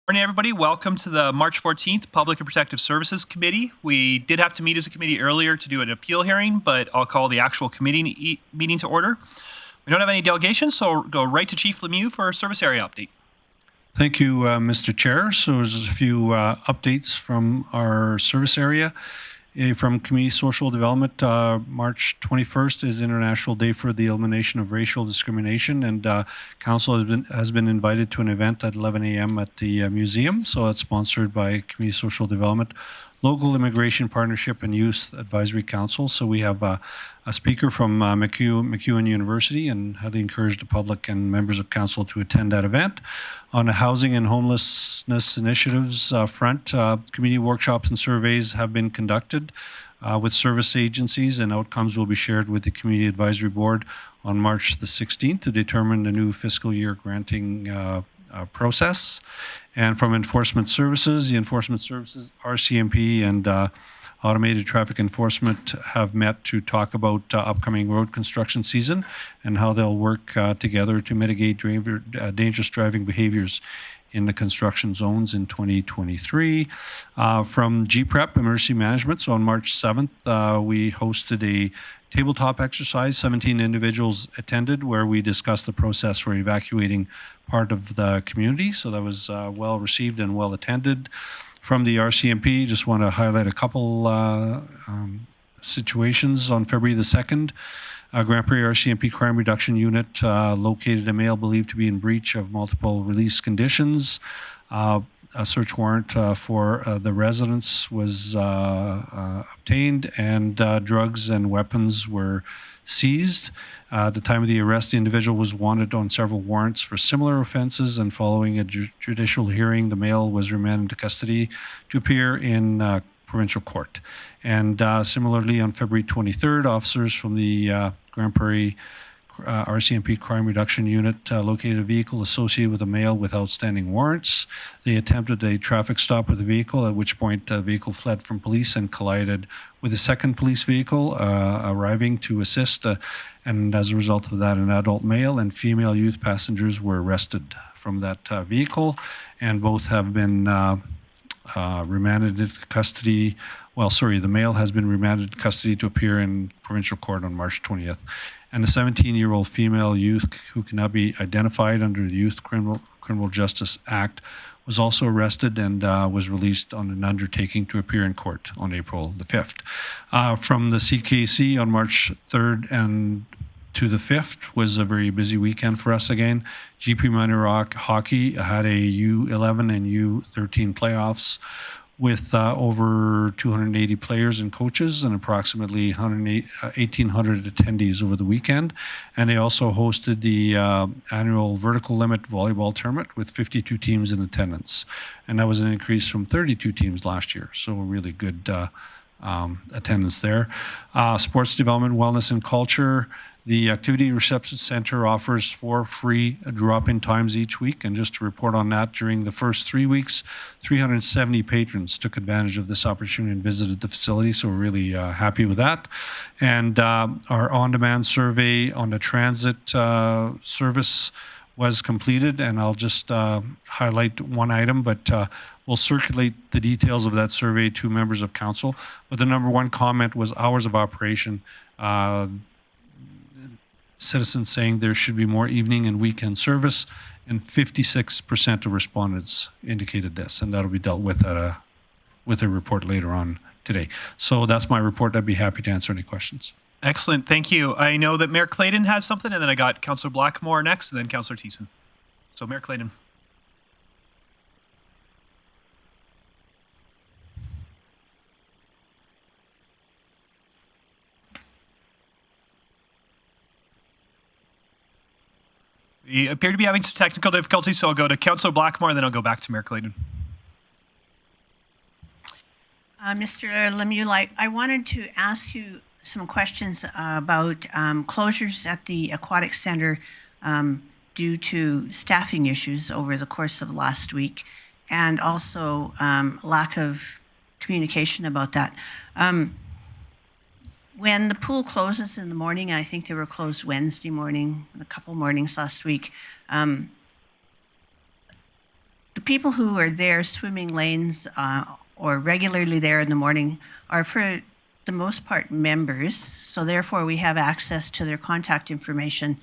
Morning, everybody. Welcome to the March 14th Public and Protective Services Committee. We did have to meet as a committee earlier to do an appeal hearing, but I'll call the actual committee meeting to order. We don't have any delegations, so we'll go right to Chief Lemieux for a service area update. Thank you, Mr. Chair. So there's a few updates from our service area. From Community Social Development, March 21st is International Day for the Elimination of Racial Discrimination, and Council has been invited to an event at 11 a.m. at the museum. So it's sponsored by Community Social Development, Local Immigration Partnership, and Youth Advisory Council. So we have a speaker from MacEwan University, and highly encourage the public and members of council to attend that event. On the housing and homelessness initiatives front, community workshops and surveys have been conducted with service agencies, and outcomes will be shared with the Community Advisory Board on March the 16th to determine the new fiscal year granting process. And from Enforcement Services, the Enforcement Services, RCMP, and Automated Traffic Enforcement have met to talk about upcoming road construction season and how they'll work together to mitigate dangerous driving behaviors in the construction zones in 2023. From GPREP, Emergency Management, so on March 7th, we hosted a tabletop exercise. 17 individuals attended, where we discussed the process for evacuating part of the community. So that was well received and well attended. From the RCMP, just want to highlight a couple situations. On February the 2nd, Grande Prairie RCMP Crime Reduction Unit located a male believed to be in breach of multiple release conditions. A search warrant for the residence was obtained, and drugs and weapons were seized. At the time of the arrest, the individual was wanted on several warrants for similar offenses, and following a judicial hearing, the male was remanded to custody to appear in provincial court. And similarly, on February 23rd, officers from the Grande Prairie RCMP Crime Reduction Unit located a vehicle associated with a male with outstanding warrants. They attempted a traffic stop with the vehicle, at which point the vehicle fled from police and collided with a second police vehicle arriving to assist. And as a result of that, an adult male and female youth passengers were arrested from that vehicle, and both have been remanded into custody. Well, sorry, the male has been remanded to custody to appear in provincial court on March 20th. And a 17-year-old female youth who cannot be identified under the Youth Criminal Justice Act was also arrested and was released on an undertaking to appear in court on April the 5th. From the CKC on March 3rd and to the 5th was a very busy weekend for us again. GP Minor Hockey had a U11 and U13 playoffs with over 280 players and coaches and approximately 1,800 attendees over the weekend. And they also hosted the annual vertical limit volleyball tournament with 52 teams in attendance. And that was an increase from 32 teams last year. So a really good attendance there. Sports development, wellness, and culture. The Activity Reception Center offers 4 free drop-in times each week, and just to report on that, during the first 3 weeks, 370 patrons took advantage of this opportunity and visited the facility, so we're really happy with that. And our on-demand survey on the transit service was completed, and I'll just highlight one item, but we'll circulate the details of that survey to members of council. But the number one comment was hours of operation. Citizens saying there should be more evening and weekend service, and 56% of respondents indicated this, and that'll be dealt with at with a report later on today. So that's my report. I'd be happy to answer any questions. Excellent. Thank you. I know that Mayor Clayton has something, and then I got Councillor Blackmore next, and then Councillor Thiessen. So Mayor Clayton. We appear to be having some technical difficulties, so I'll go to Councillor Blackmore, and then I'll go back to Mayor Clayton. Mr. Lemieux, I wanted to ask you some questions about closures at the Aquatic Centre due to staffing issues over the course of last week, and also lack of communication about that. When the pool closes in the morning, I think they were closed Wednesday morning, a couple mornings last week, the people who are there, swimming lanes, or regularly there in the morning, are for the most part members, so therefore we have access to their contact information.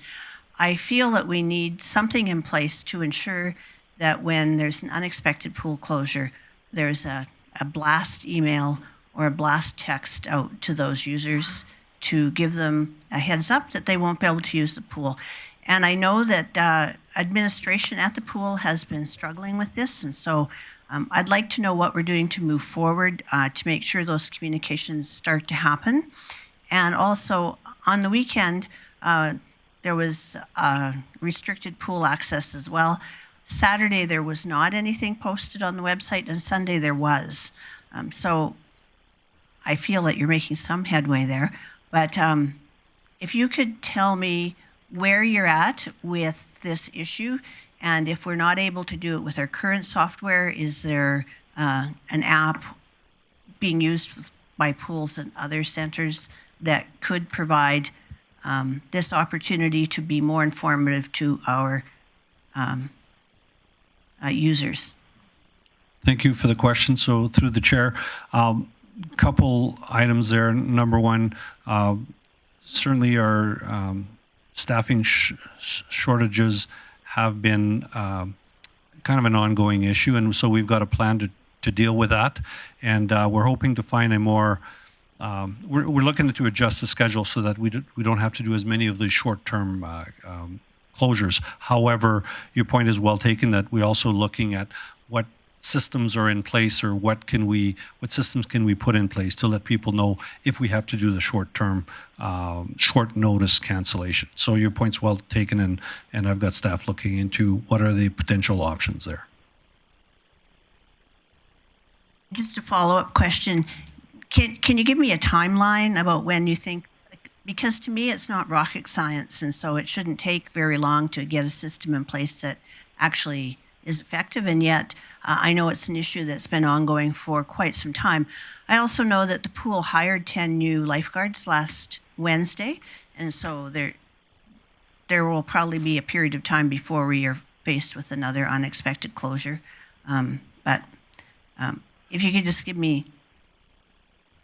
I feel that we need something in place to ensure that when there's an unexpected pool closure, there's a blast email or a blast text out to those users to give them a heads up that they won't be able to use the pool. And I know that administration at the pool has been struggling with this, and so I'd like to know what we're doing to move forward to make sure those communications start to happen. And also, on the weekend, there was restricted pool access as well. Saturday, there was not anything posted on the website, and Sunday there was. So I feel that you're making some headway there. But if you could tell me where you're at with this issue, and if we're not able to do it with our current software, is there an app being used by pools and other centers that could provide this opportunity to be more informative to our users? Thank you for the question. So through the chair, couple items there. Number one, certainly our staffing shortages have been kind of an ongoing issue, and so we've got a plan to deal with that. And we're hoping to find a more we're looking to adjust the schedule so that we don't have to do as many of these short-term closures. However, your point is well taken that we're also looking at what systems are in place, or what systems can we put in place to let people know if we have to do the short-term, short notice cancellation. So your point's well taken, and I've got staff looking into what are the potential options there. Just a follow-up question. Can you give me a timeline about when you think, because to me it's not rocket science, and so it shouldn't take very long to get a system in place that actually is effective, and yet I know it's an issue that's been ongoing for quite some time. I also know that the pool hired 10 new lifeguards last Wednesday, and so there will probably be a period of time before we are faced with another unexpected closure. But if you could just give me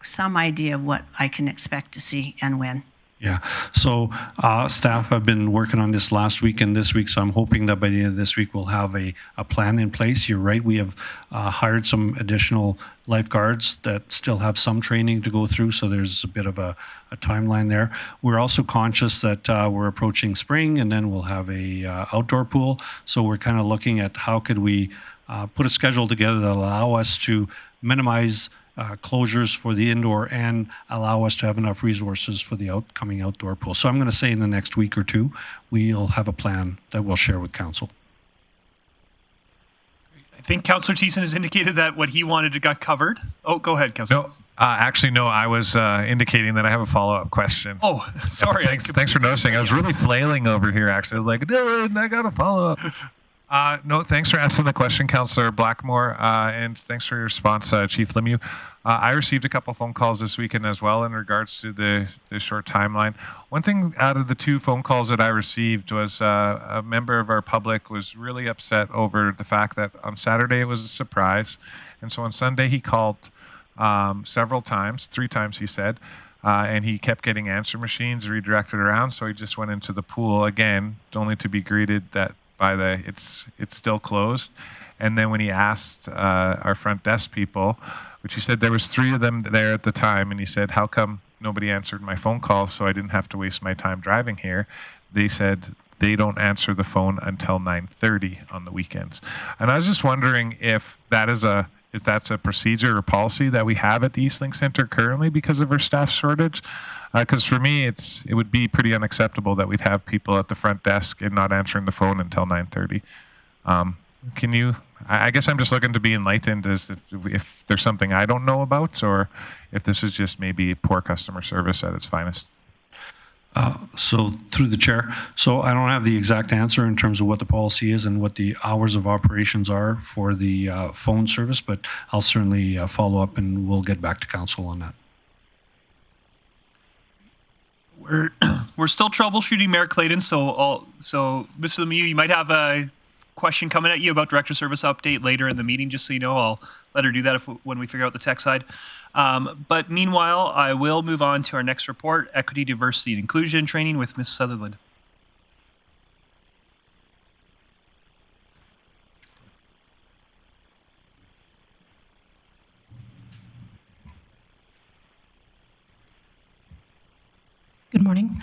some idea of what I can expect to see and when. Yeah, so staff have been working on this last week and this week, so I'm hoping that by the end of this week we'll have a plan in place. You're right, we have hired some additional lifeguards that still have some training to go through, so there's a bit of a timeline there. We're also conscious that we're approaching spring, and then we'll have a outdoor pool, so we're kind of looking at how could we put a schedule together that allow us to minimize closures for the indoor and allow us to have enough resources for the upcoming outdoor pool. So I'm going to say in the next week or two, we'll have a plan that we'll share with council. I think Councillor Thiessen has indicated that what he wanted got covered. Oh, go ahead, Councillor. No, actually, no, I was indicating that I have a follow-up question. Oh, sorry. Thanks for noticing. I was really flailing over here, actually. I was like, Dylan, I got a follow-up. No, thanks for answering the question, Councillor Blackmore, and thanks for your response, Chief Lemieux. I received a couple phone calls this weekend as well in regards to the short timeline. One thing out of the two phone calls that I received was a member of our public was really upset over the fact that on Saturday it was a surprise, and so on Sunday he called several times, 3 times he said, and he kept getting answer machines redirected around, so he just went into the pool again, only to be greeted that by it's still closed. And then when he asked our front desk people, which he said there was 3 of them there at the time, and he said, how come nobody answered my phone call so I didn't have to waste my time driving here? They said they don't answer the phone until 9:30 on the weekends. And I was just wondering if that's a procedure or policy that we have at the Eastlink Centre currently because of our staff shortage. Because for me, it would be pretty unacceptable that we'd have people at the front desk and not answering the phone until 9:30. Can you? I guess I'm just looking to be enlightened as if there's something I don't know about, or if this is just maybe poor customer service at its finest. So through the chair, so I don't have the exact answer in terms of what the policy is and what the hours of operations are for the phone service, but I'll certainly follow up and we'll get back to council on that. We're still troubleshooting, Mayor Clayton. So Mr. Lemieux, you might have question coming at you about director service update later in the meeting, just so you know. I'll let her do that when we figure out the tech side. But meanwhile, I will move on to our next report, Equity, Diversity, and Inclusion Training with Ms. Sutherland. Good morning.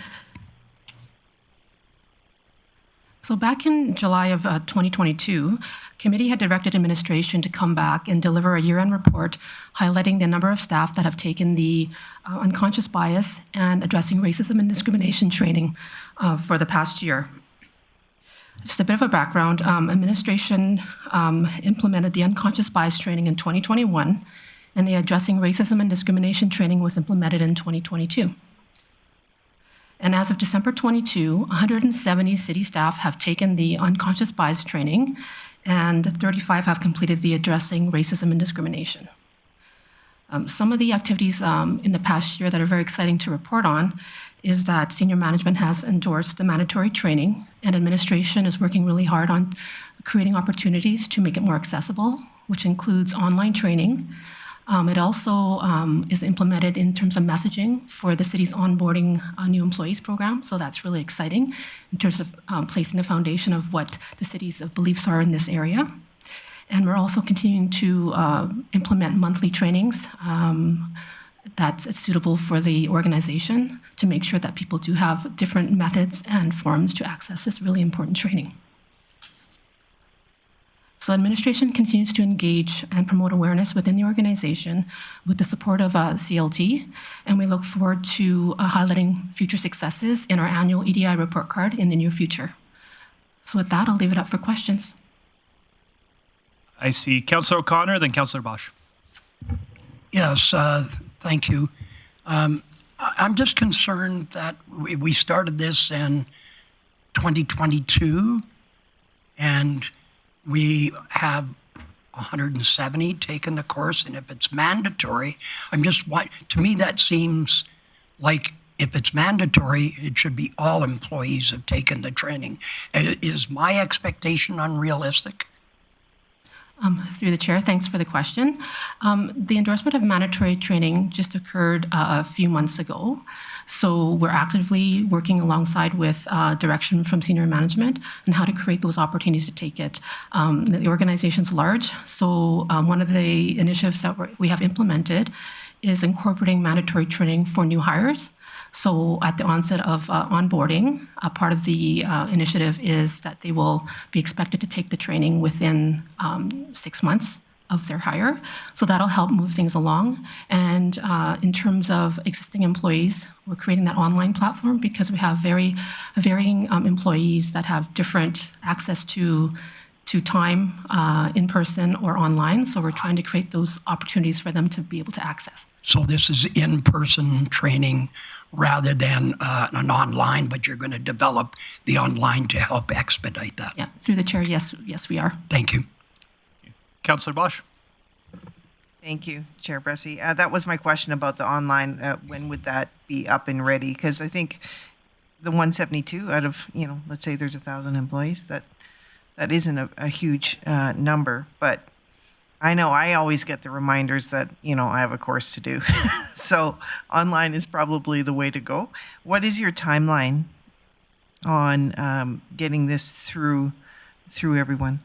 So back in July of 2022, committee had directed administration to come back and deliver a year-end report highlighting the number of staff that have taken the unconscious bias and addressing racism and discrimination training for the past year. Just a bit of a background, administration implemented the unconscious bias training in 2021, and the addressing racism and discrimination training was implemented in 2022. And as of December 22, 170 city staff have taken the unconscious bias training, and 35 have completed the addressing racism and discrimination. Some of the activities in the past year that are very exciting to report on is that senior management has endorsed the mandatory training, and administration is working really hard on creating opportunities to make it more accessible, which includes online training. It also is implemented in terms of messaging for the city's onboarding new employees program. So that's really exciting in terms of placing the foundation of what the city's beliefs are in this area. And we're also continuing to implement monthly trainings that's suitable for the organization to make sure that people do have different methods and forms to access this really important training. So administration continues to engage and promote awareness within the organization with the support of CLT, and we look forward to highlighting future successes in our annual EDI report card in the near future. So with that, I'll leave it up for questions. I see Councillor O'Connor, then Councillor Bosch. Yes, thank you. I'm just concerned that we started this in 2022, and we have 170 taken the course, and if it's mandatory, to me that seems like if it's mandatory, it should be all employees have taken the training. Is my expectation unrealistic? Through the chair, thanks for the question. The endorsement of mandatory training just occurred a few months ago. So we're actively working alongside with direction from senior management on how to create those opportunities to take it. The organization's large, so one of the initiatives that we have implemented is incorporating mandatory training for new hires. So at the onset of onboarding, a part of the initiative is that they will be expected to take the training within 6 months of their hire. So that'll help move things along. And in terms of existing employees, we're creating that online platform because we have varying employees that have different access to time in person or online. So we're trying to create those opportunities for them to be able to access. So this is in-person training rather than an online, but you're going to develop the online to help expedite that. Yeah, through the chair, yes, we are. Thank you. Councillor Bosch. Thank you, Chair Bressie. That was my question about the online. When would that be up and ready? Because I think the 172 out of, let's say there's 1,000 employees, that isn't a huge number. But I know I always get the reminders that, I have a course to do. So online is probably the way to go. What is your timeline on getting this through everyone?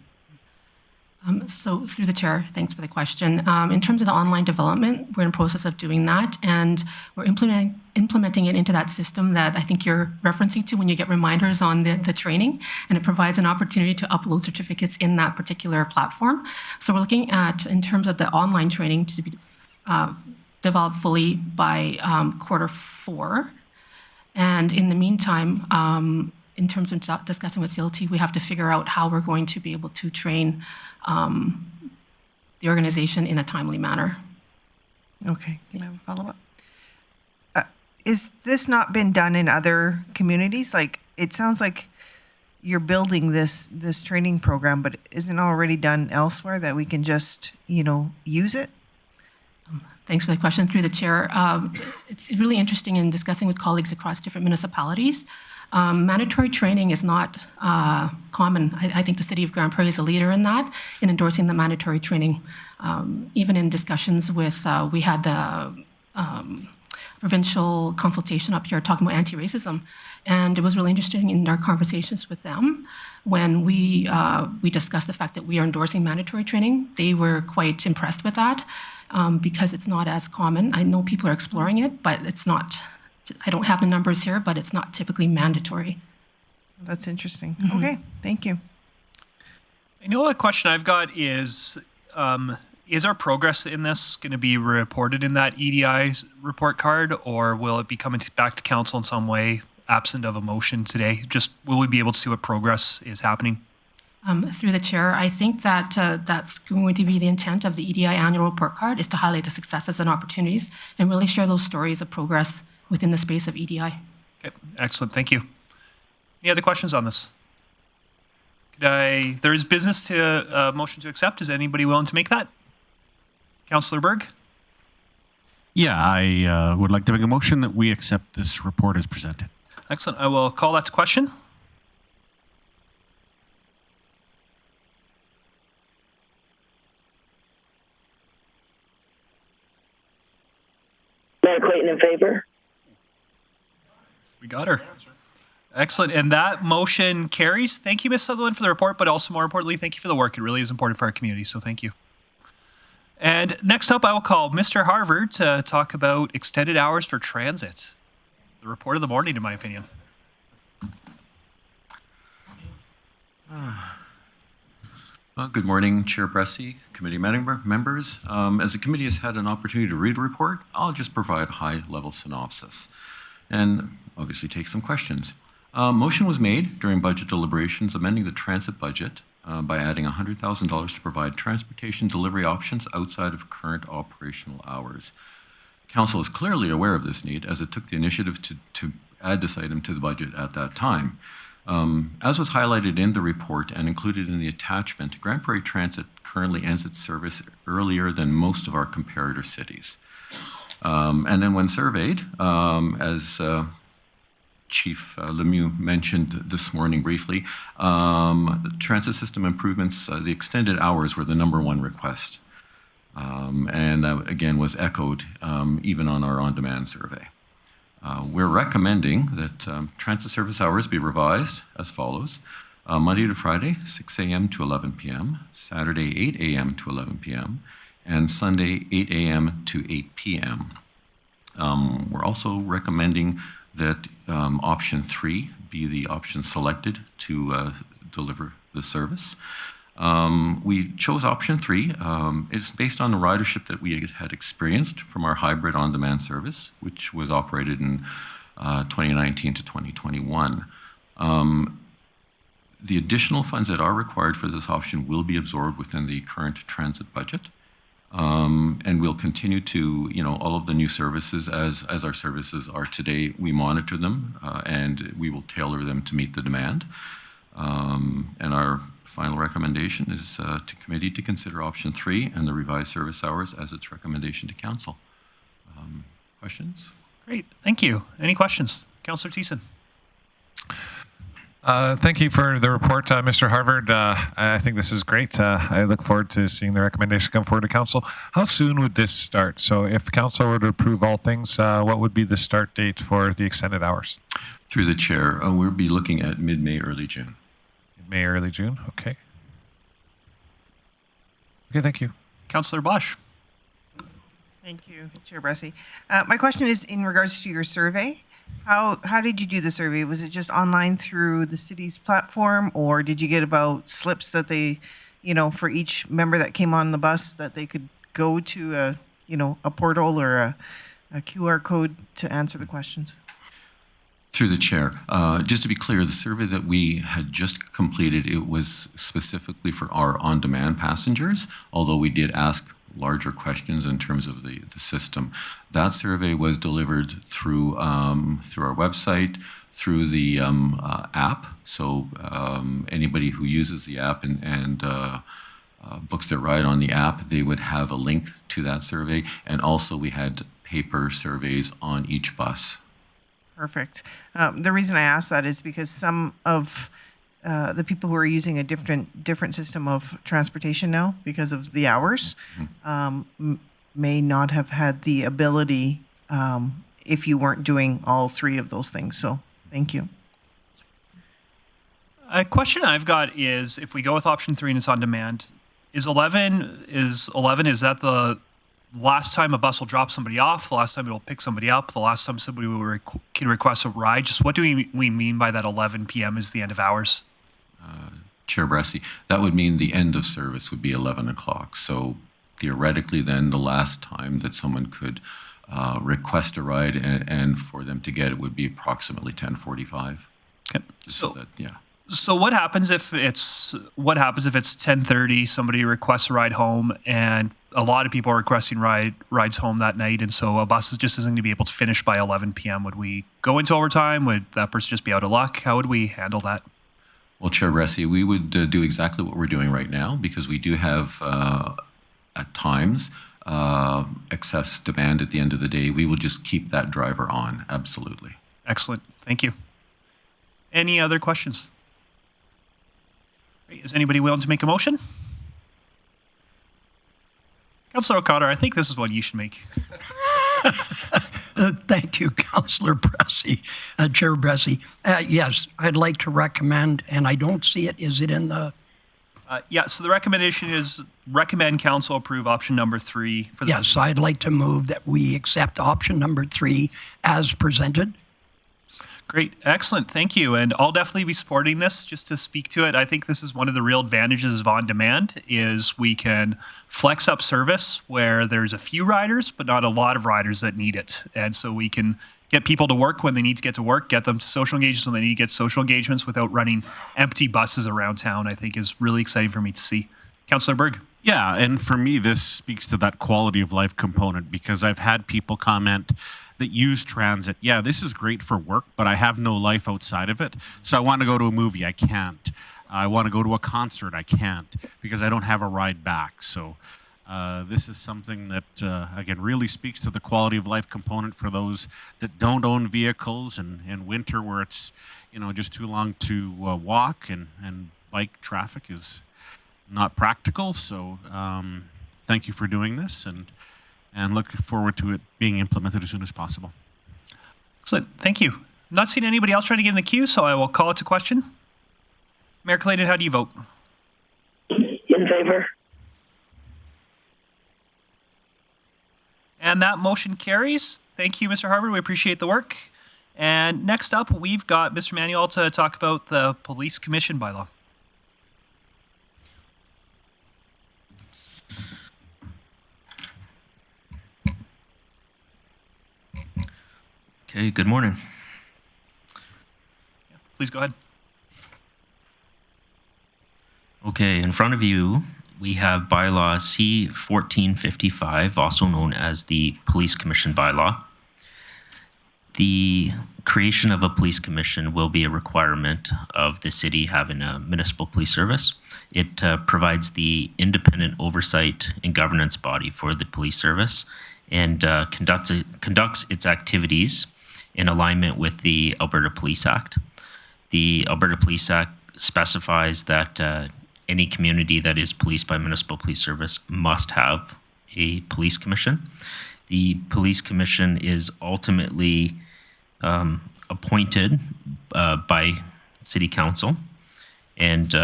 So through the chair, thanks for the question. In terms of the online development, we're in the process of doing that, and we're implementing it into that system that I think you're referencing to when you get reminders on the training, and it provides an opportunity to upload certificates in that particular platform. So we're looking at, in terms of the online training, to be developed fully by Q4. And in the meantime, in terms of discussing with CLT, we have to figure out how we're going to be able to train the organization in a timely manner. Okay, can I have a follow-up? Is this not been done in other communities? Like, it sounds like you're building this training program, but isn't it already done elsewhere that we can just, use it? Thanks for the question. Through the chair, it's really interesting in discussing with colleagues across different municipalities. Mandatory training is not common. I think the city of Grande Prairie is a leader in that, in endorsing the mandatory training. Even in discussions with, we had the provincial consultation up here talking about anti-racism, and it was really interesting in our conversations with them when we discussed the fact that we are endorsing mandatory training. They were quite impressed with that because it's not as common. I know people are exploring it, but it's not. I don't have the numbers here, but it's not typically mandatory. That's interesting. Okay, thank you. I know a question I've got is our progress in this going to be reported in that EDI report card, or will it be coming back to council in some way, absent of a motion today? Just will we be able to see what progress is happening? Through the chair, I think that that's going to be the intent of the EDI annual report card, is to highlight the successes and opportunities and really share those stories of progress within the space of EDI. Okay, excellent. Thank you. Any other questions on this? There is business to motion to accept. Is anybody willing to make that? Councillor Berg? Yeah, I would like to make a motion that we accept this report as presented. Excellent. I will call that to question. Mayor Clayton in favor. We got her. Excellent. And that motion carries. Thank you, Ms. Sutherland, for the report, but also more importantly, thank you for the work. It really is important for our community, so thank you. And next up, I will call Mr. Harvard to talk about extended hours for transit. The report of the morning, in my opinion. Good morning, Chair Bressie, committee members. As the committee has had an opportunity to read the report, I'll just provide a high-level synopsis and obviously take some questions. Motion was made during budget deliberations amending the transit budget by adding $100,000 to provide transportation delivery options outside of current operational hours. Council is clearly aware of this need as it took the initiative to add this item to the budget at that time. As was highlighted in the report and included in the attachment, Grande Prairie Transit currently ends its service earlier than most of our comparator cities. And then when surveyed, as Chief Lemieux mentioned this morning briefly, the transit system improvements, the extended hours were the #1 request. And that, again, was echoed even on our on-demand survey. We're recommending that transit service hours be revised as follows. Monday to Friday, 6 a.m. to 11 p.m., Saturday, 8 a.m. to 11 p.m., and Sunday, 8 a.m. to 8 p.m. We're also recommending that option 3 be the option selected to deliver the service. We chose option 3. It's based on the ridership that we had experienced from our hybrid on-demand service, which was operated in 2019 to 2021. The additional funds that are required for this option will be absorbed within the current transit budget. And we'll continue to, all of the new services as our services are today, we monitor them and we will tailor them to meet the demand. And our final recommendation is to committee to consider option 3 and the revised service hours as its recommendation to council. Questions? Great. Thank you. Any questions? Councillor Thiessen. Thank you for the report, Mr. Harvard. I think this is great. I look forward to seeing the recommendation come forward to council. How soon would this start? So if council were to approve all things, what would be the start date for the extended hours? Through the chair, we'll be looking at mid-May, early June. May, early June. Okay. Okay, thank you. Councillor Bosch. Thank you, Chair Bressie. My question is in regards to your survey. How did you do the survey? Was it just online through the city's platform, or did you get about slips that they, for each member that came on the bus that they could go to a portal or a QR code to answer the questions? Through the chair, just to be clear, the survey that we had just completed, it was specifically for our on-demand passengers, although we did ask larger questions in terms of the system. That survey was delivered through our website, through the app. So anybody who uses the app and books their ride on the app, they would have a link to that survey. And also we had paper surveys on each bus. Perfect. The reason I ask that is because some of the people who are using a different system of transportation now, because of the hours, may not have had the ability if you weren't doing all three of those things. So thank you. A question I've got is, if we go with option 3 and it's on demand, is 11 is that the last time a bus will drop somebody off, the last time it will pick somebody up, the last time somebody will can request a ride? Just what do we mean by that 11 p.m. is the end of hours? Chair Bressie, that would mean the end of service would be 11 o'clock. So theoretically then the last time that someone could request a ride and for them to get it would be approximately 10:45. Okay. So that, yeah. So what happens if it's 10:30, somebody requests a ride home, and a lot of people are requesting rides home that night, and so a bus just isn't going to be able to finish by 11 p.m. Would we go into overtime? Would that person just be out of luck? How would we handle that? Well, Chair Bressie, we would do exactly what we're doing right now, because we do have at times excess demand at the end of the day. We will just keep that driver on. Absolutely. Excellent. Thank you. Any other questions? Is anybody willing to make a motion? Councillor O'Connor, I think this is one you should make. Thank you, Councillor Bressie, Chair Bressie. Yes, I'd like to recommend, and I don't see it. Is it in the? Yeah, so the recommendation is recommend council approve option number 3. For the Yes, I'd like to move that we accept option number 3 as presented. Great. Excellent. Thank you. And I'll definitely be supporting this. Just to speak to it, I think this is one of the real advantages of on demand is we can flex up service where there's a few riders, but not a lot of riders that need it. And so we can get people to work when they need to get to work, get them to social engagements when they need to get social engagements without running empty buses around town, I think is really exciting for me to see. Councillor Berg. Yeah, and for me, this speaks to that quality of life component, because I've had people comment that use transit. Yeah, this is great for work, but I have no life outside of it. So I want to go to a movie, I can't. I want to go to a concert, I can't, because I don't have a ride back. So this is something that, again, really speaks to the quality of life component for those that don't own vehicles, and in winter where it's, just too long to walk, and bike traffic is not practical. So thank you for doing this, and look forward to it being implemented as soon as possible. Excellent. Thank you. Not seeing anybody else trying to get in the queue, so I will call it to question. Mayor Clayton, how do you vote? In favor. And that motion carries. Thank you, Mr. Harvard. We appreciate the work. And next up, we've got Mr. Manuel to talk about the Police Commission bylaw. Okay, good morning. Please go ahead. Okay, in front of you, we have bylaw C-1455, also known as the Police Commission bylaw. The creation of a police commission will be a requirement of the city having a municipal police service. It provides the independent oversight and governance body for the police service, and conducts its activities in alignment with the Alberta Police Act. The Alberta Police Act specifies that any community that is policed by municipal police service must have a police commission. The police commission is ultimately appointed by City Council, and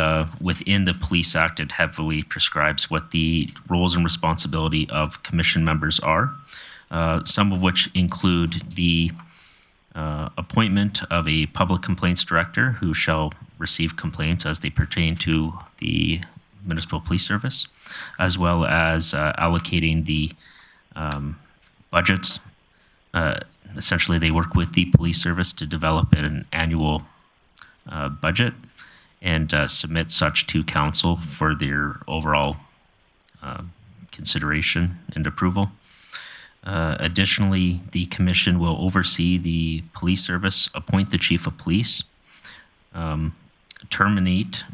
within the Police Act, it heavily prescribes what the roles and responsibility of commission members are, some of which include the appointment of a public complaints director who shall receive complaints as they pertain to the municipal police service, as well as allocating the budgets. Essentially, they work with the police service to develop an annual budget and submit such to council for their overall consideration and approval. Additionally, the commission will oversee the police service, appoint the chief of police, terminate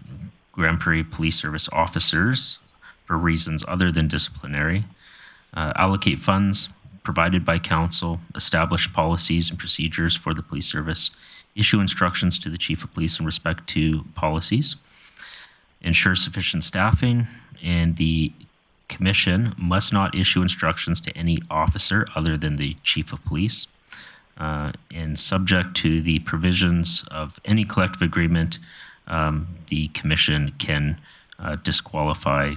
Grande Prairie Police Service officers for reasons other than disciplinary, allocate funds provided by council, establish policies and procedures for the police service, issue instructions to the chief of police in respect to policies, ensure sufficient staffing, and the commission must not issue instructions to any officer other than the chief of police, and subject to the provisions of any collective agreement, the commission can disqualify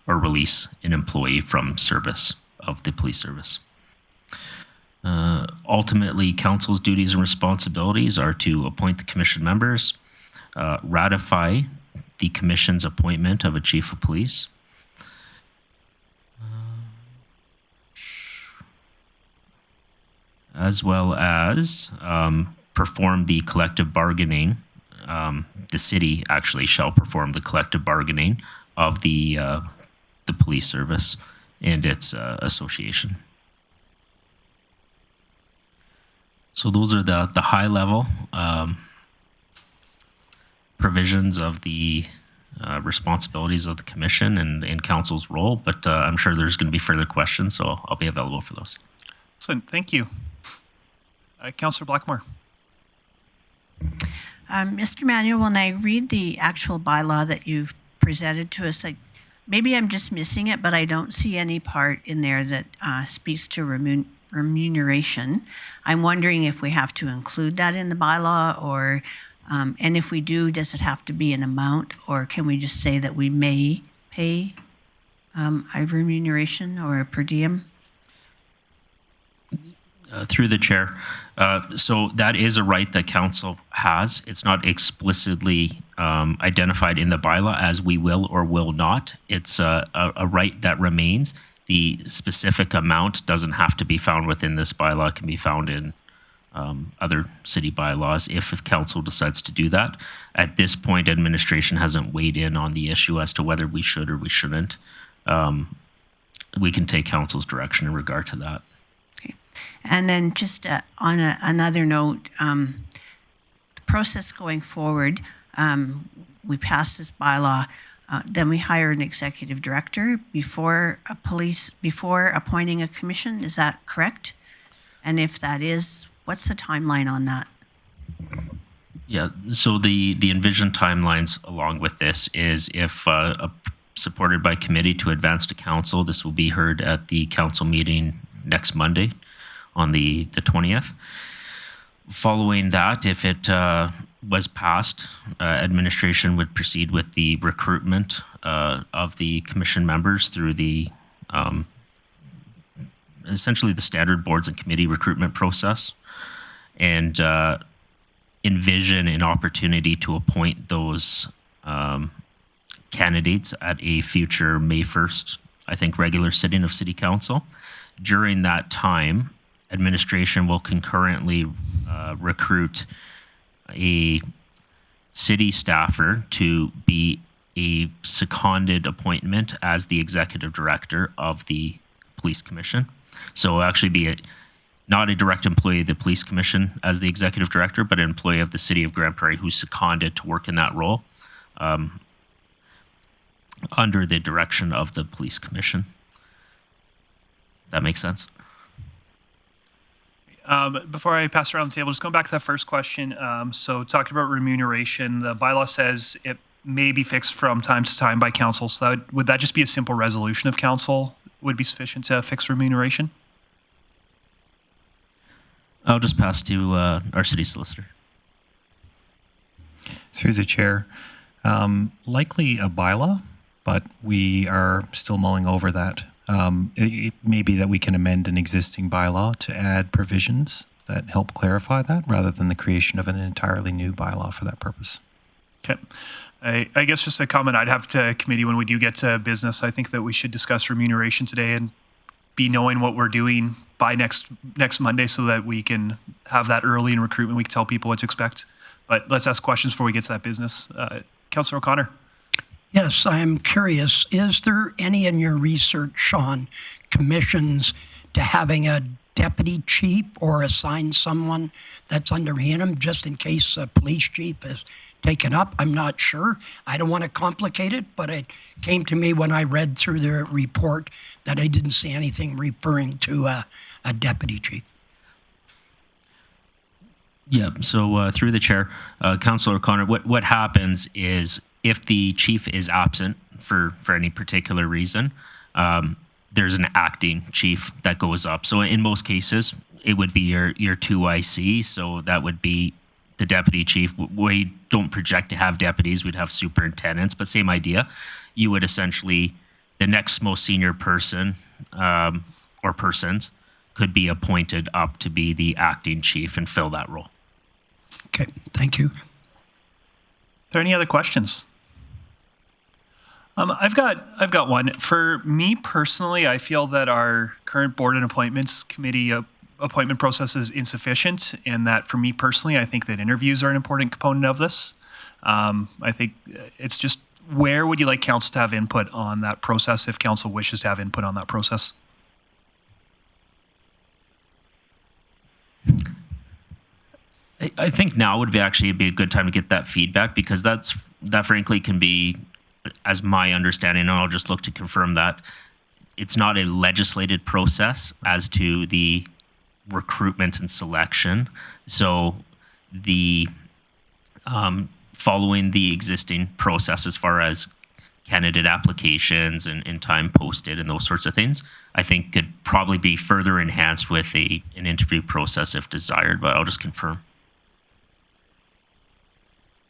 or release an employee from service of the police service. Ultimately, council's duties and responsibilities are to appoint the commission members, ratify the commission's appointment of a chief of police, as well as perform the collective bargaining. The city actually shall perform the collective bargaining of the police service and its association. So those are the high level provisions of the responsibilities of the commission and council's role, but I'm sure there's going to be further questions, so I'll be available for those. Excellent, thank you. Councillor Blackmore. Mr. Manuel, when I read the actual bylaw that you've presented to us, maybe I'm just missing it, but I don't see any part in there that speaks to remuneration. I'm wondering if we have to include that in the bylaw, or and if we do, does it have to be an amount, or can we just say that we may pay a remuneration or a per diem? Through the chair. So that is a right that council has. It's not explicitly identified in the bylaw as we will or will not. It's a right that remains. The specific amount doesn't have to be found within this bylaw. It can be found in other city bylaws if council decides to do that. At this point, administration hasn't weighed in on the issue as to whether we should or we shouldn't. We can take council's direction in regard to that. And then just on another note, the process going forward, we pass this bylaw, then we hire an executive director before appointing a commission. Is that correct? And if that is, what's the timeline on that? Yeah, so the envisioned timelines along with this is if supported by committee to advance to council, this will be heard at the council meeting next Monday on the 20th. Following that, if it was passed, administration would proceed with the recruitment of the commission members through the essentially the standard boards and committee recruitment process, and envision an opportunity to appoint those candidates at a future May 1st, I think, regular sitting of City Council. During that time, administration will concurrently recruit a city staffer to be a seconded appointment as the executive director of the police commission. So it'll actually be not a direct employee of the police commission as the executive director, but an employee of the city of Grande Prairie who's seconded to work in that role under the direction of the police commission. That makes sense? Before I pass around the table, just going back to that first question. So talking about remuneration, the bylaw says it may be fixed from time to time by council. So would that just be a simple resolution of council would be sufficient to fix remuneration? I'll just pass to our city solicitor. Through the chair, likely a bylaw, but we are still mulling over that. It may be that we can amend an existing bylaw to add provisions that help clarify that rather than the creation of an entirely new bylaw for that purpose. Okay. I guess just a comment I'd have to committee when we do get to business. I think that we should discuss remuneration today and be knowing what we're doing by next Monday so that we can have that early in recruitment. We can tell people what to expect. But let's ask questions before we get to that business. Councillor O'Connor. Yes, I'm curious. Is there any in your research on commissions to having a deputy chief or assign someone that's under him just in case a police chief is taken up. I'm not sure. I don't want to complicate it, but it came to me when I read through the report that I didn't see anything referring to a deputy chief. Yeah, so through the chair, Councillor O'Connor, what happens is if the chief is absent for any particular reason, there's an acting chief that goes up. So in most cases, it would be your 2IC, so that would be the deputy chief. We don't project to have deputies, we'd have superintendents, but same idea. You would essentially, the next most senior person or persons could be appointed up to be the acting chief and fill that role. Okay, thank you. Are there any other questions? I've got one. For me personally, I feel that our current board and appointments committee appointment process is insufficient, and that for me personally, I think that interviews are an important component of this. I think it's just, where would you like council to have input on that process if council wishes to have input on that process? I think now would be actually be a good time to get that feedback, because that frankly can be, as my understanding, and I'll just look to confirm that, it's not a legislated process as to the recruitment and selection. So the following the existing process as far as candidate applications and time posted and those sorts of things, I think could probably be further enhanced with an interview process if desired, but I'll just confirm.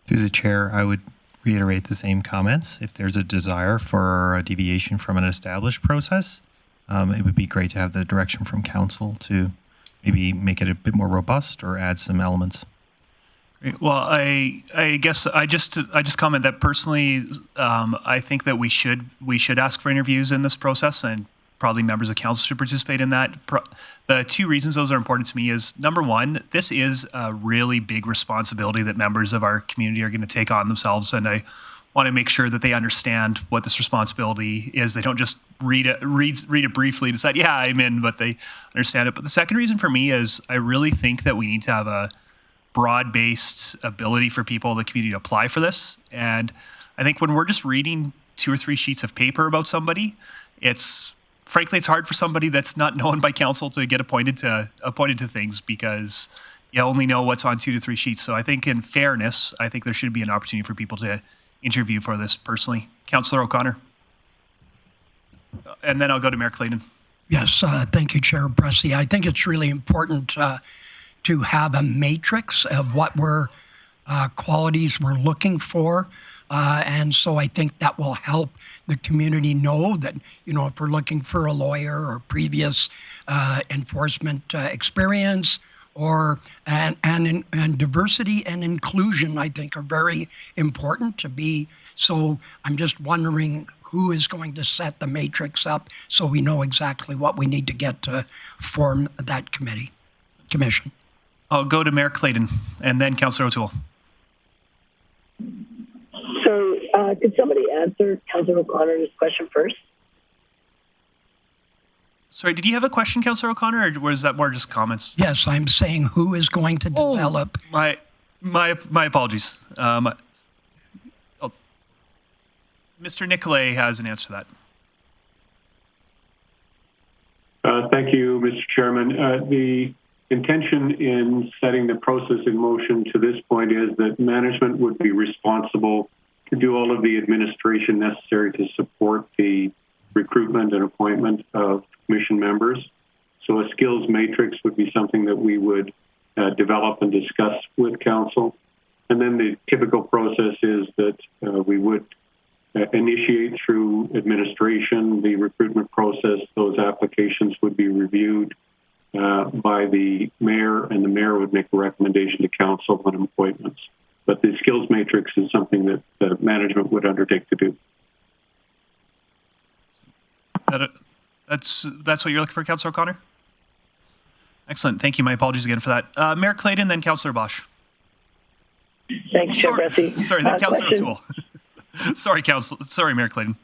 Through the chair, I would reiterate the same comments. If there's a desire for a deviation from an established process, it would be great to have the direction from council to maybe make it a bit more robust or add some elements. Great. Well, I guess I just comment that personally, I think that we should ask for interviews in this process, and probably members of council should participate in that. The two reasons those are important to me is, number one, this is a really big responsibility that members of our community are going to take on themselves, and I want to make sure that they understand what this responsibility is. They don't just read it briefly and decide, yeah, I'm in, but they understand it. But the second reason for me is, I really think that we need to have a broad-based ability for people in the community to apply for this. And I think when we're just reading 2 or 3 sheets of paper about somebody, frankly, it's hard for somebody that's not known by council to get appointed to things, because you only know what's on 2 to 3 sheets. So I think, in fairness, I think there should be an opportunity for people to interview for this personally. Councillor O'Connor. And then I'll go to Mayor Clayton. Yes, thank you, Chair Bressie. I think it's really important to have a matrix of what qualities we're looking for. And so I think that will help the community know that, if we're looking for a lawyer or previous enforcement experience, and diversity and inclusion, I think, are very important to be. So I'm just wondering who is going to set the matrix up so we know exactly what we need to get to form that commission. I'll go to Mayor Clayton and then Councillor O'Toole. So could somebody answer Councillor O'Connor's question first? Sorry, did you have a question, Councillor O'Connor, or was that more just comments? Yes, I'm saying who is going to develop. My apologies. Mr. Nicolay has an answer to that. Thank you, Mr. Chairman. The intention in setting the process in motion to this point is that management would be responsible to do all of the administration necessary to support the recruitment and appointment of commission members. So a skills matrix would be something that we would develop and discuss with council. And then the typical process is that we would initiate through administration the recruitment process. Those applications would be reviewed by the mayor, and the mayor would make a recommendation to council on appointments. But the skills matrix is something that management would undertake to do. That's what you're looking for, Councillor O'Connor? Excellent. Thank you. My apologies again for that. Mayor Clayton, then Councillor Bosch. Thanks, Chair Bressie. Sorry, then Councillor O'Toole. Sorry, Mayor Clayton.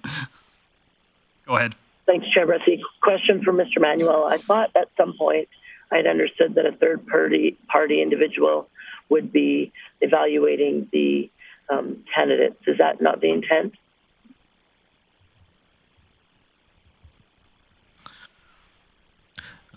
Go ahead. Thanks, Chair Bressie. Question for Mr. Manuel. I thought at some point I'd understood that a third party individual would be evaluating the candidates. Is that not the intent?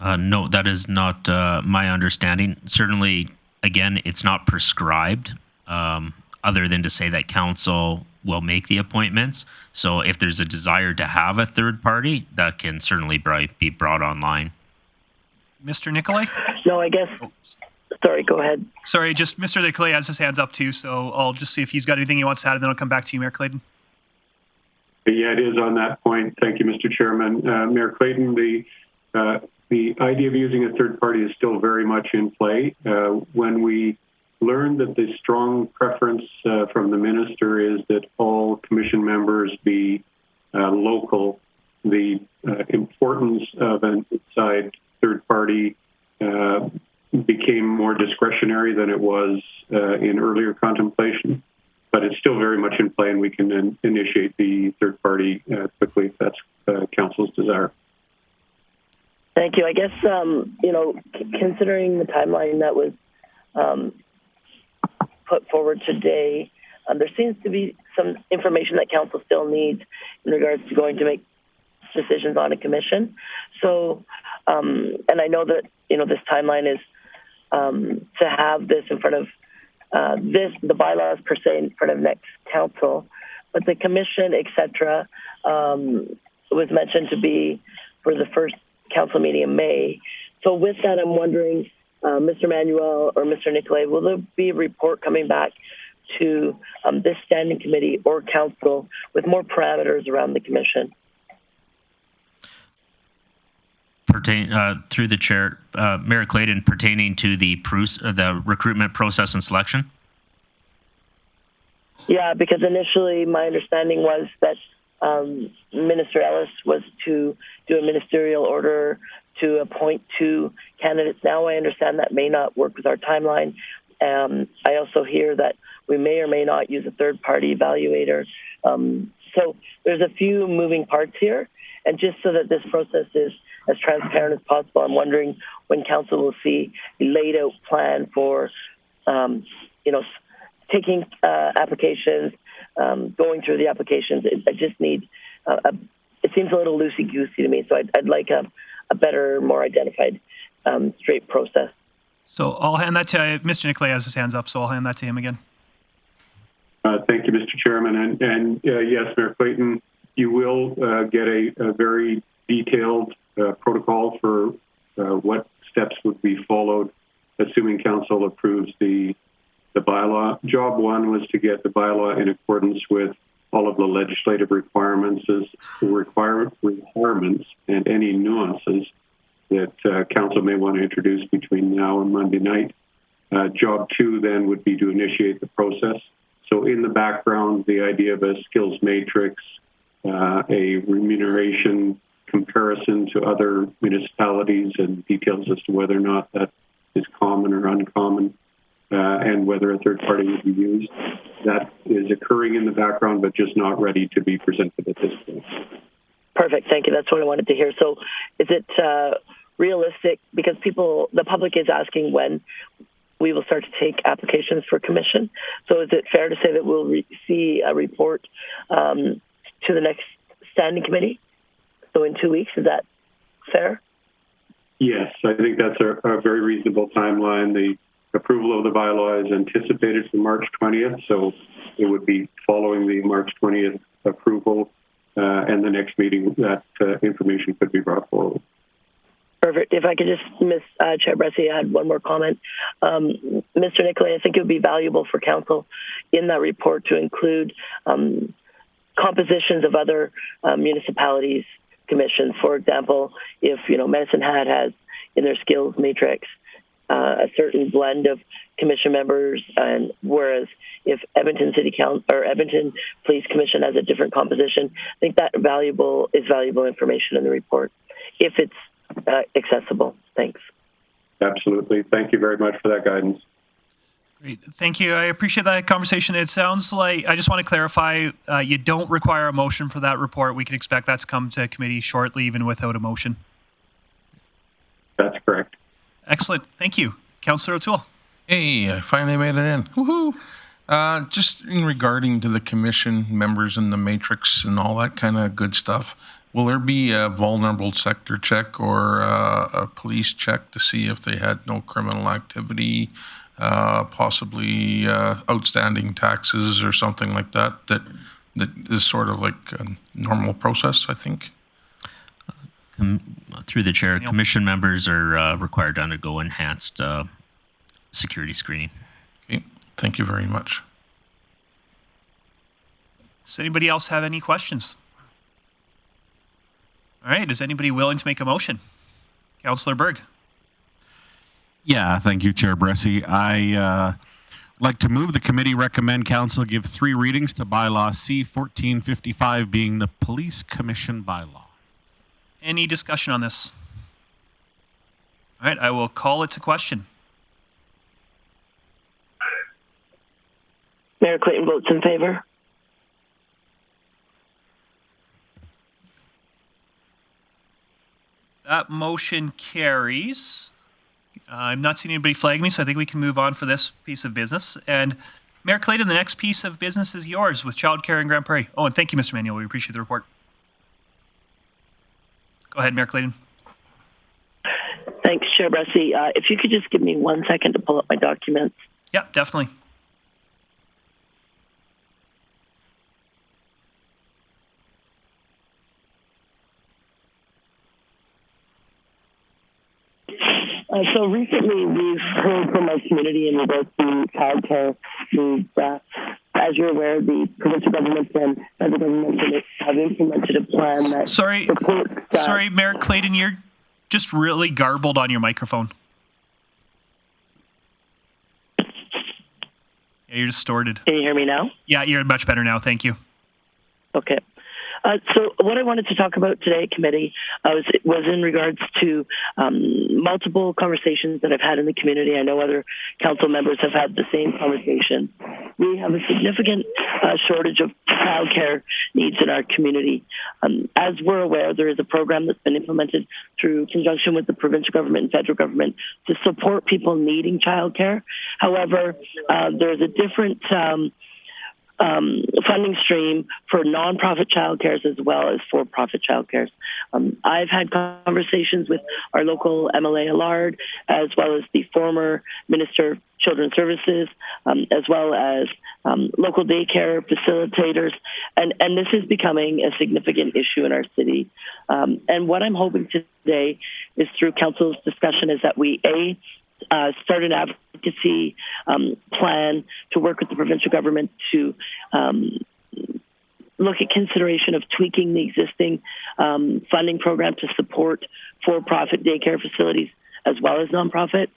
No, that is not my understanding. Certainly, again, it's not prescribed, other than to say that council will make the appointments. So if there's a desire to have a third party, that can certainly be brought online. Mr. Nicolay? No, I guess. Sorry, go ahead. Sorry, just Mr. Nicolay has his hands up too, so I'll just see if he's got anything he wants to add, and then I'll come back to you, Mayor Clayton. Yeah, it is on that point. Thank you, Mr. Chairman. Mayor Clayton, the idea of using a third party is still very much in play. When we learned that the strong preference from the minister is that all commission members be local, the importance of an outside third party became more discretionary than it was in earlier contemplation. But it's still very much in play, and we can then initiate the third party quickly if that's council's desire. Thank you. I guess, considering the timeline that was put forward today, there seems to be some information that council still needs in regards to going to make decisions on a commission. So, and I know that, this timeline is to have this in front of the bylaws per se in front of next council, but the commission, et cetera, was mentioned to be for the first council meeting in May. So with that, I'm wondering, Mr. Manuel or Mr. Nicolay, will there be a report coming back to this standing committee or council with more parameters around the commission? Through the chair, Mayor Clayton, pertaining to the recruitment process and selection? Yeah, because initially my understanding was that Minister Ellis was to do a ministerial order to appoint 2 candidates. Now I understand that may not work with our timeline. I also hear that we may or may not use a third-party evaluator. So there's a few moving parts here. And just so that this process is as transparent as possible, I'm wondering when council will see a laid-out plan for, taking applications, going through the applications. I just need, it seems a little loosey-goosey to me, so I'd like a better, more identified, straight process. So I'll hand that to Mr. Nicolay has his hands up, so I'll hand that to him again. Thank you, Mr. Chairman. And yes, Mayor Clayton, you will get a very detailed protocol for what steps would be followed, assuming council approves the bylaw. Job 1 was to get the bylaw in accordance with all of the legislative requirements and any nuances that council may want to introduce between now and Monday night. Job 2 then would be to initiate the process. So in the background, the idea of a skills matrix, a remuneration comparison to other municipalities and details as to whether or not that is common or uncommon, and whether a third party would be used. That is occurring in the background, but just not ready to be presented at this point. Perfect. Thank you. That's what I wanted to hear. So is it realistic, because the public is asking when we will start to take applications for commission. So is it fair to say that we'll see a report to the next standing committee? So in 2 weeks, is that fair? Yes, I think that's a very reasonable timeline. The approval of the bylaw is anticipated for March 20th, so it would be following the March 20th approval, and the next meeting that information could be brought forward. Perfect. If I could just, Chair Bressi, I had one more comment. Mr. Nicolay, I think it would be valuable for council in that report to include compositions of other municipalities' commissions. For example, if Medicine Hat has in their skills matrix a certain blend of commission members, and whereas if Edmonton City Council or Edmonton Police Commission has a different composition, I think that is valuable information in the report if it's accessible. Thanks. Absolutely. Thank you very much for that guidance. Great. Thank you. I appreciate that conversation. It sounds like, I just want to clarify, you don't require a motion for that report. We can expect that to come to committee shortly, even without a motion. That's correct. Excellent. Thank you. Councillor O'Toole. Hey, I finally made it in. Woohoo! Just in regarding to the commission members and the matrix and all that kind of good stuff, will there be a vulnerable sector check or a police check to see if they had no criminal activity, possibly outstanding taxes or something like that, that is sort of like a normal process, I think? Through the chair, commission members are required to undergo enhanced security screening. Okay, thank you very much. Does anybody else have any questions? All right, is anybody willing to make a motion? Councillor Berg. Yeah, thank you, Chair Bressy. I like to move the committee recommend council give 3 readings to bylaw C-1455 being the Police Commission bylaw. Any discussion on this? All right, I will call it to question. Mayor Clayton votes in favor. That motion carries. I'm not seeing anybody flag me, so I think we can move on for this piece of business. And Mayor Clayton, the next piece of business is yours with Childcare in Grande Prairie. Oh, and thank you, Mr. Manuel. We appreciate the report. Go ahead, Mayor Clayton. Thanks, Chair Bressy. If you could just give me 1 second to pull up my documents. Yeah, definitely. So recently, we've heard from our community in regards to childcare needs. As you're aware, the provincial government and federal government have implemented a plan that supports... Sorry, Mayor Clayton, you're just really garbled on your microphone. Yeah, you're distorted. Can you hear me now? Yeah, you're much better now. Thank you. Okay. So what I wanted to talk about today, committee, was in regards to multiple conversations that I've had in the community. I know other council members have had the same conversation. We have a significant shortage of childcare needs in our community. As we're aware, there is a program that's been implemented through conjunction with the provincial government and federal government to support people needing childcare. However, there's a different funding stream for nonprofit childcares as well as for-profit childcares. I've had conversations with our local MLA Allard, as well as the former Minister of Children's Services, as well as local daycare facilitators, and this is becoming a significant issue in our city. And what I'm hoping today is through council's discussion is that we, start an advocacy plan to work with the provincial government to look at consideration of tweaking the existing funding program to support for-profit daycare facilities as well as nonprofit,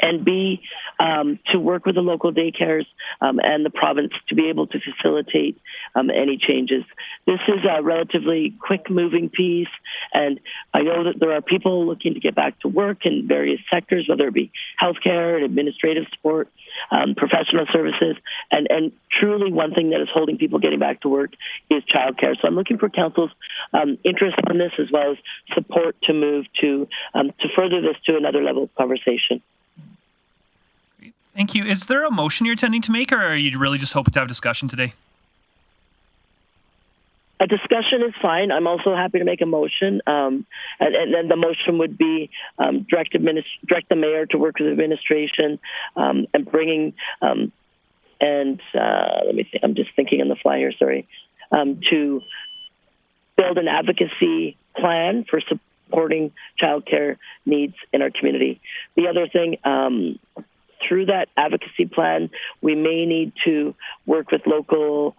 and B, to work with the local daycares and the province to be able to facilitate any changes. This is a relatively quick-moving piece, and I know that there are people looking to get back to work in various sectors, whether it be healthcare and administrative support, professional services, and truly one thing that is holding people getting back to work is childcare. So I'm looking for council's interest in this as well as support to move to further this to another level of conversation. Thank you. Is there a motion you're intending to make, or are you really just hoping to have a discussion today? A discussion is fine. I'm also happy to make a motion, and then the motion would be direct the mayor to work with administration and bringing let me think. I'm just thinking on the fly here. Sorry, to build an advocacy plan for supporting childcare needs in our community. The other thing. Through that advocacy plan, we may need to work with local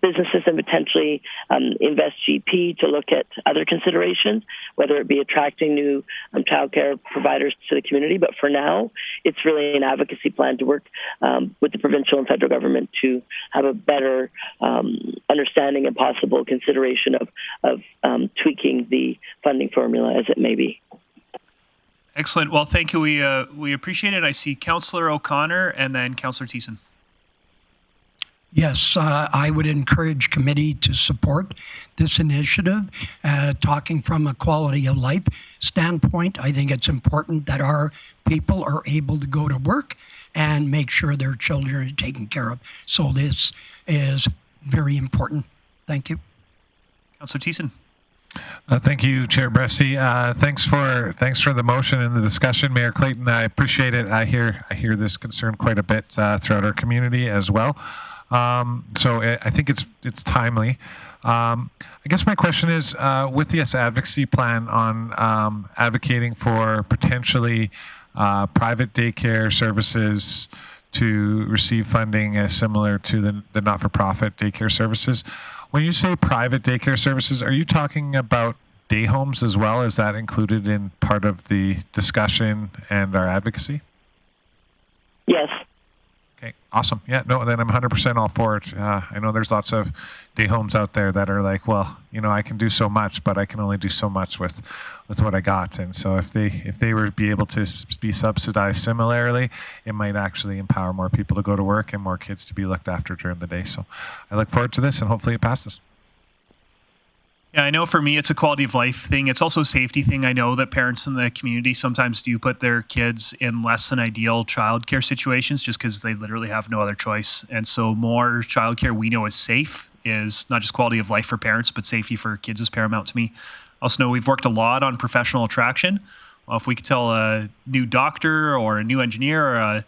businesses and potentially invest GP to look at other considerations, whether it be attracting new childcare providers to the community. But for now, it's really an advocacy plan to work with the provincial and federal government to have a better understanding and possible consideration of tweaking the funding formula as it may be. Excellent. Well, thank you. We appreciate it. I see Councillor O'Connor and then Councillor Thiessen. Yes, I would encourage committee to support this initiative. Talking from a quality of life standpoint, I think it's important that our people are able to go to work and make sure their children are taken care of. So this is very important. Thank you. Councillor Thiessen. Thank you, Chair Bressy. Thanks for the motion and the discussion, Mayor Clayton. I appreciate it. I hear this concern quite a bit throughout our community as well. So I think it's timely. I guess my question is, with the advocacy plan on advocating for potentially private daycare services to receive funding similar to the not-for-profit daycare services. When you say private daycare services, are you talking about day homes as well? Is that included in part of the discussion and our advocacy? Yes. Okay, awesome. Yeah, no, then I'm 100% all for it. I know there's lots of day homes out there that are like, well, I can do so much, but I can only do so much with what I got. And so if they were to be able to be subsidized similarly, it might actually empower more people to go to work and more kids to be looked after during the day. So I look forward to this, and hopefully it passes. Yeah, I know for me it's a quality of life thing. It's also a safety thing. I know that parents in the community sometimes do put their kids in less than ideal childcare situations just because they literally have no other choice. And so more childcare we know is safe is not just quality of life for parents, but safety for kids is paramount to me. I also know we've worked a lot on professional attraction. Well, if we could tell a new doctor or a new engineer or a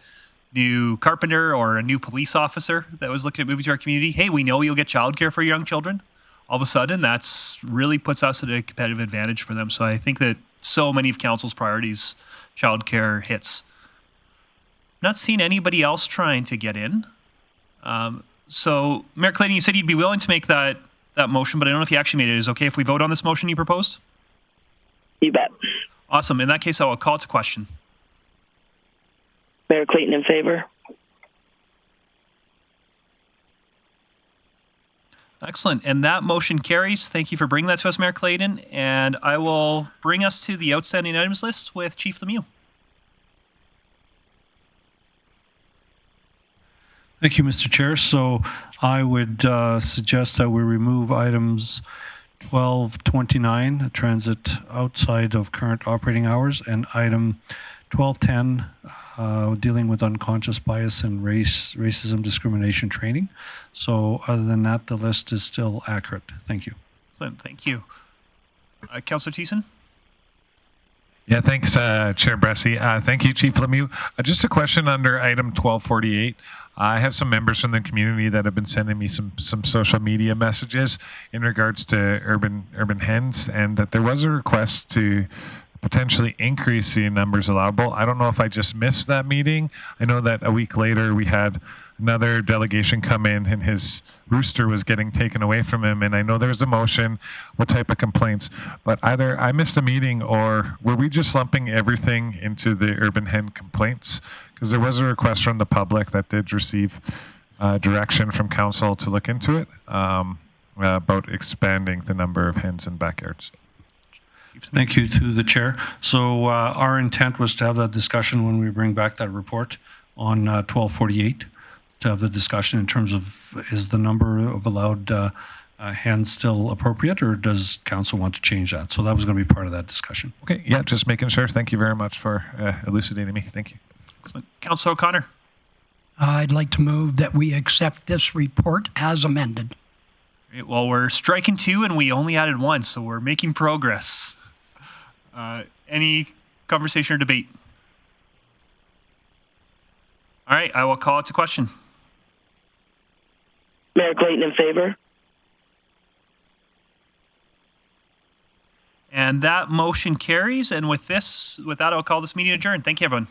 new carpenter or a new police officer that was looking at moving to our community, hey, we know you'll get childcare for your young children. All of a sudden, that's really puts us at a competitive advantage for them. So I think that so many of council's priorities, childcare hits. Not seeing anybody else trying to get in. So Mayor Clayton, you said you'd be willing to make that motion, but I don't know if you actually made it. Is it okay if we vote on this motion you proposed? You bet. Awesome. In that case, I will call it to question. Mayor Clayton in favor. Excellent. And that motion carries. Thank you for bringing that to us, Mayor Clayton. And I will bring us to the outstanding items list with Chief Lemieux. Thank you, Mr. Chair. So I would suggest that we remove items 1229, transit outside of current operating hours, and item 1210, dealing with unconscious bias and racism discrimination training. So other than that, the list is still accurate. Thank you. Excellent. Thank you. Councillor Thiessen? Yeah, thanks, Chair Bressy. Thank you, Chief Lemieux. Just a question under item 1248. I have some members from the community that have been sending me some social media messages in regards to urban hens, and that there was a request to potentially increase the numbers allowable. I don't know if I just missed that meeting. I know that a week later we had another delegation come in and his rooster was getting taken away from him, and I know there's a motion, what type of complaints, but either I missed a meeting or were we just lumping everything into the urban hen complaints? Because there was a request from the public that did receive direction from council to look into it about expanding the number of hens in backyards. Thank you to the chair. So our intent was to have that discussion when we bring back that report on 1248, to have the discussion in terms of is the number of allowed hens still appropriate, or does council want to change that? So that was going to be part of that discussion. Okay, yeah, just making sure. Thank you very much for elucidating me. Thank you. Excellent. Councillor O'Connor? I'd like to move that we accept this report as amended. Great. Well, we're striking 2 and we only added 1, so we're making progress. Any conversation or debate? All right, I will call it to question. Mayor Clayton in favor. And that motion carries. And with that, I'll call this meeting adjourned. Thank you, everyone.